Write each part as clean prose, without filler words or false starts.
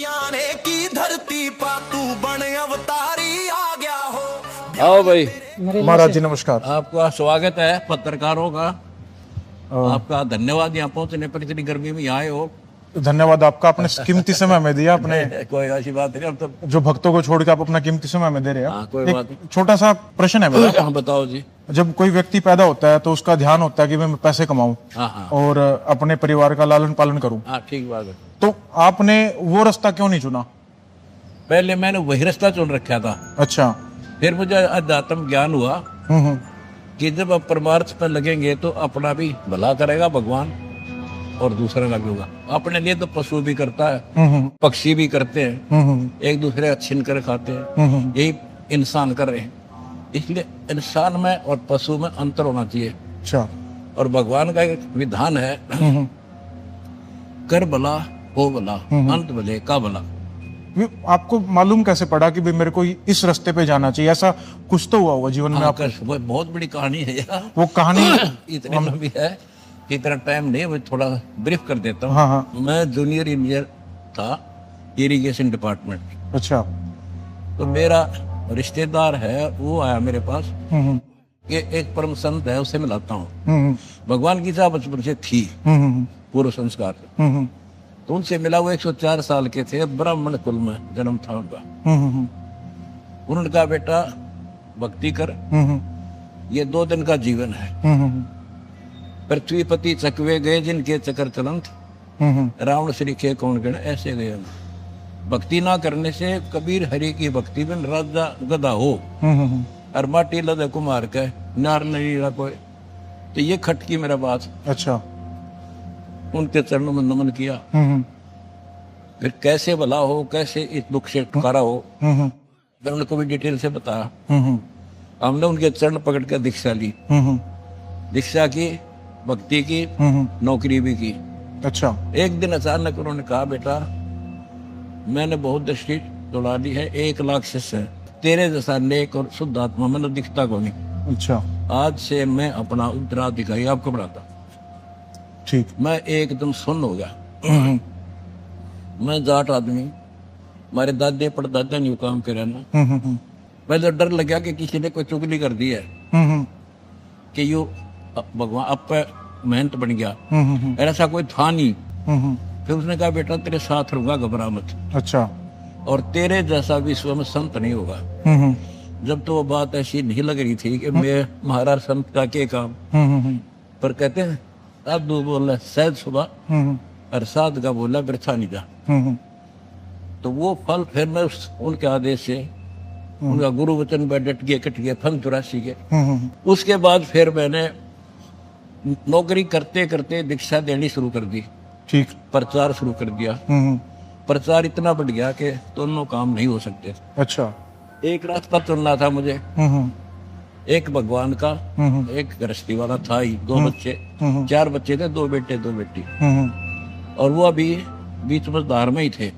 ने की धरती पा तू बन अवतारी आ गया हो। आओ भाई, महाराज जी नमस्कार। आपका स्वागत है पत्रकारों का। आपका धन्यवाद यहाँ पहुंचने पर, इतनी गर्मी में यहाँ आए हो। धन्यवाद आपका, आपने कीमती समय में दिया अपने कोई ऐसी बात नहीं, अब तो जो भक्तों को छोड़ के आप अपना कीमती समय में दे रहे हैं। हाँ, कोई बात एक छोटा सा प्रश्न है मेरा। हाँ बताओ जी। जब कोई व्यक्ति पैदा होता है तो उसका ध्यान होता है कि मैं पैसे कमाऊं हाँ और अपने परिवार का लालन पालन करूं, हाँ, ठीक बात है। तो आपने वो रास्ता क्यों नहीं चुना? पहले मैंने वही रास्ता चुन रखा था, अच्छा। फिर मुझे अध्यात्म ज्ञान हुआ हम्म। कि जब आप परमार्थ पर लगेंगे तो अपना भी भला करेगा भगवान और दूसरे का भी होगा। अपने लिए तो पशु भी करता है, पक्षी भी करते हैं, एक दूसरे का छीन कर खाते हैं, यही इंसान कर रहे हैं। इसलिए इंसान में और पशु में अंतर होना चाहिए। अच्छा। और भगवान का एक विधान है, कर भला हो भला, अंत भले का भला। आपको मालूम कैसे पड़ा कि भाई मेरे को इस रास्ते पे जाना चाहिए? ऐसा कुछ तो हुआ जीवन में आपको? वो बहुत बड़ी कहानी है यार। वो कहानी इतने में भी है कि इतना टाइम नहीं, वो थोड़ा ब्रीफ कर देता हूँ। हाँ हाँ। मैं जूनियर इंजीनियर था, इरिगेशन डिपार्टमेंट। अच्छा। तो मेरा रिश्तेदार है, वो आया मेरे पास कि एक परम संत है, उससे मिलाता हूँ। भगवान की इच्छा बचपन से थी, पूर्व संस्कार। तो उनसे मिला। वो 104 साल के थे, ब्राह्मण कुल में जन्म था उनका। उन्होंने कहा बेटा भक्ति कर, ये 2 दिन का जीवन है। पृथ्वीपति चकवे गए जिनके चक्कर चलंत, रावण श्री खे कौन गण ऐसे गए। भक्ति ना करने से कबीर हरि की भक्ति में राजा गधा हो और माटी लदे कुमार के नार नहीं रहा कोई। तो ये खटकी मेरा बात। अच्छा। उनके चरणों में नमन किया। फिर कैसे भला हो, कैसे इस दुख से छुटकारा हो, मैंने उनको भी डिटेल से बताया। हमने उनके चरण पकड़ कर दीक्षा ली, दीक्षा की, भक्ति की, नौकरी भी की। अच्छा। एक दिन अचानक उन्होंने कहा बेटा मैंने बहुत दृष्टि दौड़ा ली है, 1 लाख शिष्य है, तेरे जैसा नेक और शुद्ध आत्मा मैंने दिखता को नहीं। अच्छा। आज से मैं अपना उत्तराधिकारी आपको बनाता। ठीक। मैं एकदम सुन्न हो गया। मैं जाट आदमी, हमारे दादे परदादा नहीं काम करे ना। पहले डर लग गया कि किसी ने कोई चुगली कर दी है कि यू भगवान अब पे मेहनत बन गया। ऐसा कोई था नहीं। फिर उसने कहा बेटा तेरे साथ रहूंगा, घबरा मत। अच्छा। और तेरे जैसा विश्व में संत नहीं होगा। जब तो वो बात ऐसी नहीं लग रही थी कि मैं महाराज संत का क्या काम। पर कहते हैं साधु बोला सहज सुबह और साध का बोला वृथा नहीं जा। तो वो फल फिर मैं उनके आदेश से, उनका गुरु वचन पर डट गए, कट गए, फल 84 के। उसके बाद फिर मैंने नौकरी करते करते दीक्षा देनी शुरू कर दी। ठीक। प्रचार शुरू कर दिया। प्रचार इतना बढ़ गया कि दोनों काम नहीं हो सकते। अच्छा। एक रास्ता चुनना था मुझे, एक भगवान का, एक गृहस्थी वाला था ही। 2 बच्चे, 4 बच्चे थे, 2 बेटे 2 बेटी। और वो अभी बीच मझधार में ही थे।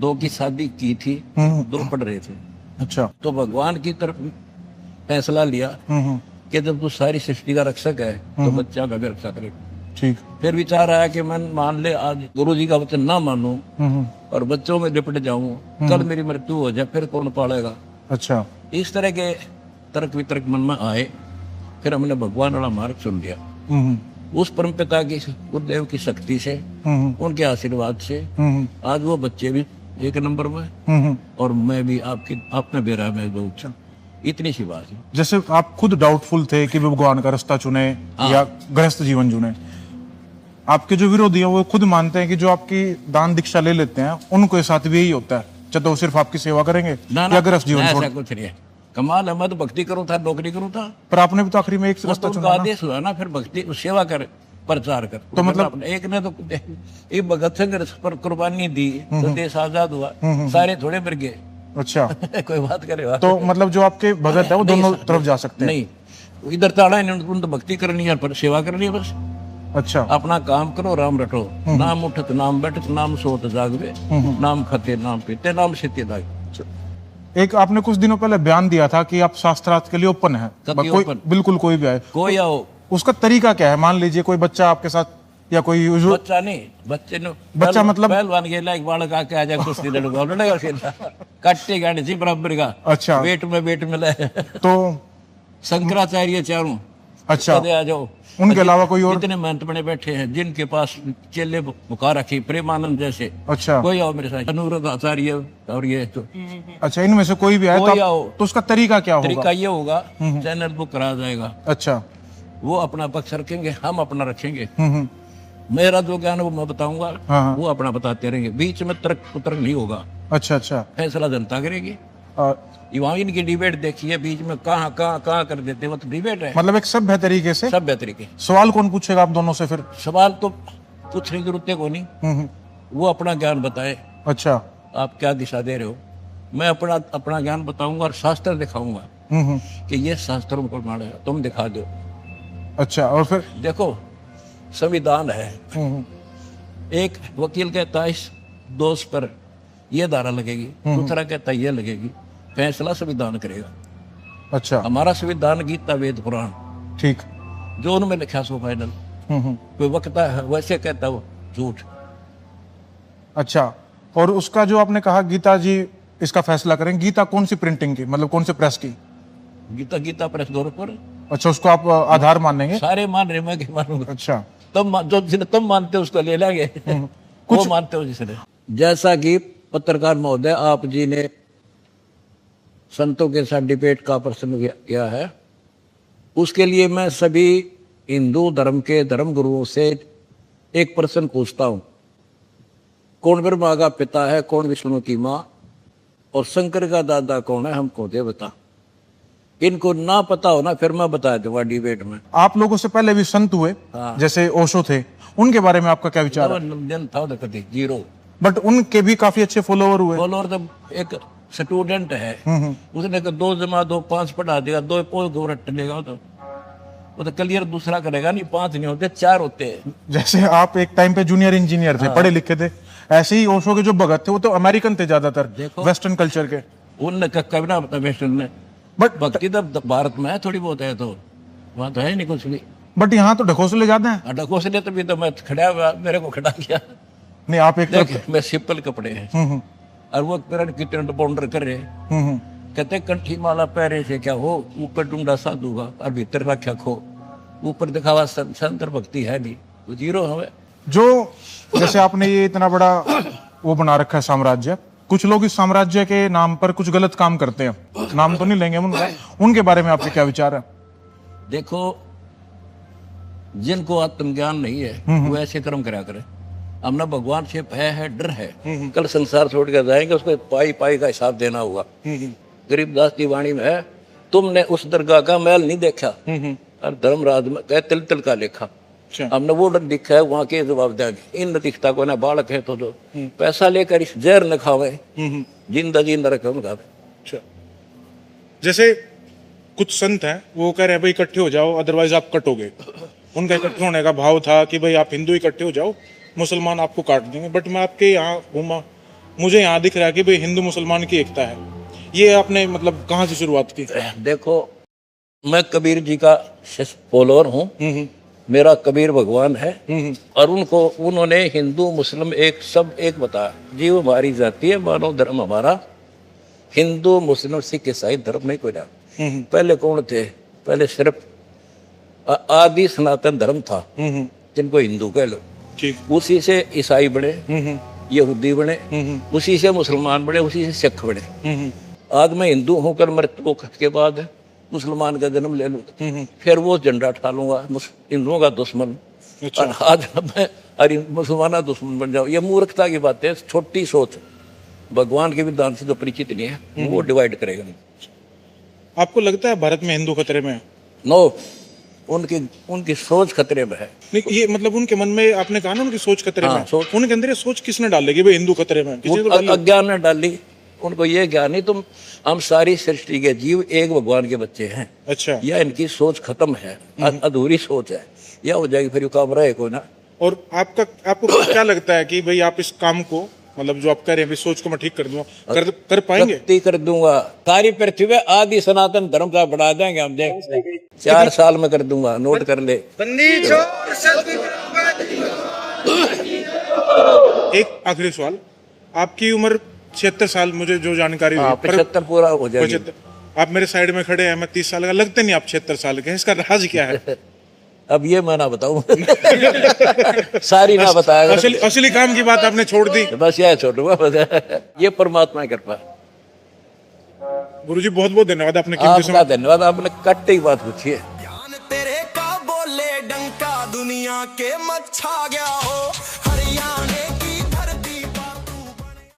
2 की शादी की थी, 2 पढ़ रहे थे। अच्छा। तो भगवान की तरफ फैसला लिया कि जब तू सारी सृष्टि का रक्षक है तो बच्चा का भी रक्षा करे। ठीक। फिर विचार आया कि मैं मान ले आज गुरु जी का वचन ना मानूं और बच्चों में लिपट जाऊं, कल मेरी मृत्यु हो जाए, फिर कौन पालेगा। अच्छा। इस तरह के तर्क वितर्क मन में आए। फिर हमने भगवान वाला मार्ग चुन लिया। उस परम पिता की, गुरुदेव की शक्ति से, उनके आशीर्वाद से आज वो बच्चे भी 1 नंबर में और मैं भी आपने बेरा में दो। इतनी सी बात है। जैसे आप खुद डाउटफुल थे कि भगवान का रास्ता चुने या गृहस्थ जीवन चुने, आपके जो विरोधी हैं वो खुद मानते हैं कि जो आपकी दान दीक्षा ले लेते हैं उनको साथ भी यही होता है, चाहे तो सिर्फ आपकी सेवा करेंगे या गृहस्थ जीवन छोड़। ऐसा कुछ नहीं है। कमाल है, मैं तो भक्ति करूँ था, नौकरी करूँ था। पर आपने भी तो आखिरी में एक रास्ता तो चुना ना। आदेश हुआ ना, फिर भक्ति सेवा कर, प्रचार कर। तो मतलब एक ने तो एक भगत सिंह पर कुर्बानी दी तो देश आजाद हुआ, सारे थोड़े मर गए। अच्छा। कोई बात करे। तो मतलब जो आपके भगत है वो दोनों तरफ जा सकते हैं? नहीं, इधर ताड़ा है, उन तो भक्ति करनी है, पर सेवा करनी है बस। अच्छा। अपना काम करो, राम रटो, नाम उठत नाम बैठत नाम सोत जागवे, नाम खते नाम पीते नाम सीते दागे। एक आपने कुछ दिनों पहले बयान दिया था कि आप शास्त्रार्थ के लिए ओपन है, कोई बिल्कुल कोई भी आए, कोई आओ। उसका तरीका क्या है? मान लीजिए कोई बच्चा आपके साथ या कोई यूजुअल बच्चा नहीं, बच्चे ने बच्चा मतलब पहलवान गेला एक बालक आके आ जाए कुश्ती लड़ूंगा लड़ेगा खेला कट्टे गाड़ी थी बराबर का। अच्छा वेट में ले तो शंकराचार्य चारों अच्छा कदे आ जाओ। उनके अलावा कोई और? इतने महंत बने बैठे हैं जिनके पास चेले बुखा रखी प्रेमानंद जैसे। अच्छा कोई आओ मेरे साथ, अनुरुद्ध आचार्य और ये तो अच्छा, इनमें से कोई भी आए कोई तो, आओ। तो उसका तरीका क्या तरीका होगा? ये होगा चैनल बुक करा जाएगा, अच्छा वो अपना पक्ष रखेंगे, हम अपना रखेंगे। हम्म। मेरा जो ज्ञान वो मैं बताऊंगा, हाँ। वो अपना बताते रहेंगे, बीच में तर्क पुतर्क नहीं होगा, अच्छा अच्छा फैसला जनता करेगी। आ, वहाँ इनकी डिबेट देखिए, बीच में कहाँ कर देते, वो तो डिबेट है मतलब एक सभ्य तरीके से। सभ्य तरीके। सवाल कौन पूछेगा आप दोनों से फिर? सवाल तो पूछने की जरूरत को नहीं, वो अपना ज्ञान बताए, अच्छा आप क्या दिशा दे रहे हो, मैं अपना ज्ञान बताऊंगा और शास्त्र दिखाऊंगा कि ये शास्त्रों को माने है, तुम दिखा दो। अच्छा और फिर देखो संविधान है, एक वकील कहता है इस दोष पर ये धारा लगेगी, दूसरा कहता है ये लगेगी, फैसला संविधान करेगा। अच्छा हमारा संविधान गीता वेद पुराण ठीक जो उनमें लिखा सो फाइनल। कोई वक्ता है वैसे कहता वो झूठ। अच्छा और उसका जो आपने कहा गीता जी इसका फैसला करें, गीता कौन सी प्रिंटिंग की, मतलब कौन से प्रेस की? गीता प्रेस दौर पर अच्छा उसको आप आधार मानेंगे? सारे मान रहे, मैं क्या मानूंगा। अच्छा जो जिन्हें तुम मानते हो उसको ले लेंगे, वो मानते हो जिसने। जैसा कि पत्रकार महोदय आप जी ने संतों के साथ डिबेट का प्रश्न किया है, उसके लिए मैं सभी हिंदू धर्म के धर्म गुरुओं से एक प्रश्न पूछता हूं, कौन ब्रह्मा का पिता है, कौन विष्णु की माँ, और शंकर का दादा कौन है, हमको दे बता। इनको ना पता हो ना, फिर मैं बता दूंगा डिबेट में। आप लोगों से पहले भी संत हुए, जैसे ओशो थे, उनके बारे में आपका क्या विचार है? जन था कभी जीरो, बट उनके भी काफी अच्छे फॉलोवर हुए। फॉलोअर तो एक स्टूडेंट है, उसने 2 जमा 2 5 पढ़ा देगा, 2 पोल रट लेगा, तो वो तो क्लियर दूसरा करेगा नहीं, 5 नहीं होते 4 होते हैं। जैसे आप एक टाइम पे जूनियर इंजीनियर थे, पढ़े लिखे थे, ऐसे ही ओशो के जो भगत थे वो तो अमेरिकन थे ज्यादातर, वेस्टर्न कल्चर के। उनने कभी ना पता वेस्टर्न ने, बट भक्ति तो भारत में है थोड़ी बहुत है, तो वहाँ तो है नहीं कुछ भी। बट यहाँ तो ढकोसले ज्यादा हैं। ढकोसले तो भी तो मैं खड़ा हुआ, मेरे को खड़ा किया नहीं, आप एक देख, मैं सिंपल कपड़े हैं और वो किरण कितने बाउंडर कर रहे, कहते कंठी माला पहरे से क्या हो, ऊपर डूंगा साधु का और भीतर रखा खो, ऊपर दिखावा संतर भक्ति है नहीं, वो जीरो हमें। जो जैसे आपने ये इतना बड़ा वो बना रखा है साम्राज्य, कुछ लोग इस साम्राज्य के नाम पर कुछ गलत काम करते हैं, नाम तो नहीं लेंगे उनका, उनके बारे में आपके क्या विचार है? देखो जिनको आत्मज्ञान नहीं है वो ऐसे कर्म करा करे, हमने भगवान से भय है, डर है, कल संसार छोड़ कर जाएंगे, उसको पाई पाई का हिसाब देना होगा। गरीबदास की वाणी में है, तुमने उस दरगाह का महल नहीं देखा और धर्मराज में कह तिल तिल का लेखा। हमने वो डर दिखा है, वहां के जवाब देंगे, इन दिखता को ना बालक है तो जो पैसा लेकर इस जहर न खावे, जिंदा जिंदा रखे उनका। जैसे कुछ संत हैं वो कह रहे हैं भाई इकट्ठे हो जाओ अदरवाइज आप कटोगे, उनका इकट्ठे होने का भाव था कि भाई आप हिंदू इकट्ठे हो जाओ मुसलमान आपको काट देंगे। बट मैं आपके यहाँ घूमा, मुझे यहाँ दिख रहा है कि भाई हिंदू मुसलमान की एकता है। ये आपने मतलब कहाँ से शुरुआत की? देखो मैं कबीर जी का फॉलोअर हूँ, मेरा कबीर भगवान है, और उन्होंने हिंदू मुस्लिम एक सब एक बताया, जीव हमारी जाति है, मानव धर्म हमारा, हिंदू मुस्लिम सिख ईसाई धर्म नहीं कोई ना। पहले कौन थे? पहले सिर्फ आदि सनातन धर्म था जिनको हिंदू कह लो, उसी से ईसाई बने, यहूदी बने, उसी से मुसलमान बने, उसी से सिख बने। आज मैं हिंदू होकर मृत्यु के बाद मुसलमान का जन्म ले लूँ, फिर वो झंडा उठा लूंगा हिंदुओं का दुश्मन, और आज मैं अरे मुसलमान दुश्मन बन जाऊँ। ये मूर्खता की बात है, छोटी सोच, भगवान के विधान से जो परिचित नहीं है वो डिवाइड करेगा नहीं। आपको लगता है भारत में हिंदू खतरे में है? नो, उनकी सोच खतरे में है। नहीं, ये मतलब उनके मन में, आपने कहा ना उनकी सोच खतरे में, उनके अंदर ये सोच किसने डाली कि भाई हिंदू खतरे में? अज्ञान ने डाली, उनको ये ज्ञान नहीं तुम हम सारी सृष्टि के जीव एक भगवान के बच्चे हैं। अच्छा, या इनकी सोच खत्म है, अधूरी सोच है, या हो जाएगी फिर काम रहे कोई ना। और आपको क्या लगता है कि भाई आप इस काम को, मतलब जो आप कह रहे हैं सोच को मैं ठीक कर दूंगा, कर पाएंगे? कर दूंगा, सारी पृथ्वी में आदि सनातन धर्म का बढ़ा देंगे हम, देख 4 साल में कर दूंगा, नोट कर ले। एक आखिरी सवाल, आपकी उम्र 76 साल, मुझे जो जानकारी हुई, 75 पूरा हो जाएगी। 75। आप मेरे साइड में खड़े हैं, मैं 30 साल का, लगते नहीं आप 76 साल के। इसका राज क्या है? अब ये मैं ना बताऊं। सारी ना बताया। असली काम की बात आपने छोड़ दी। बस यह छोड़ूंगा। ये परमात्मा की कृपा। गुरुजी बहुत बहुत धन्यवाद आपने कीमती आपका समय। धन्यवाद, आपने कट्टे की बात पूछी है। ध्यान तेरे का बोले डंका दुनिया के मच्छा गया हो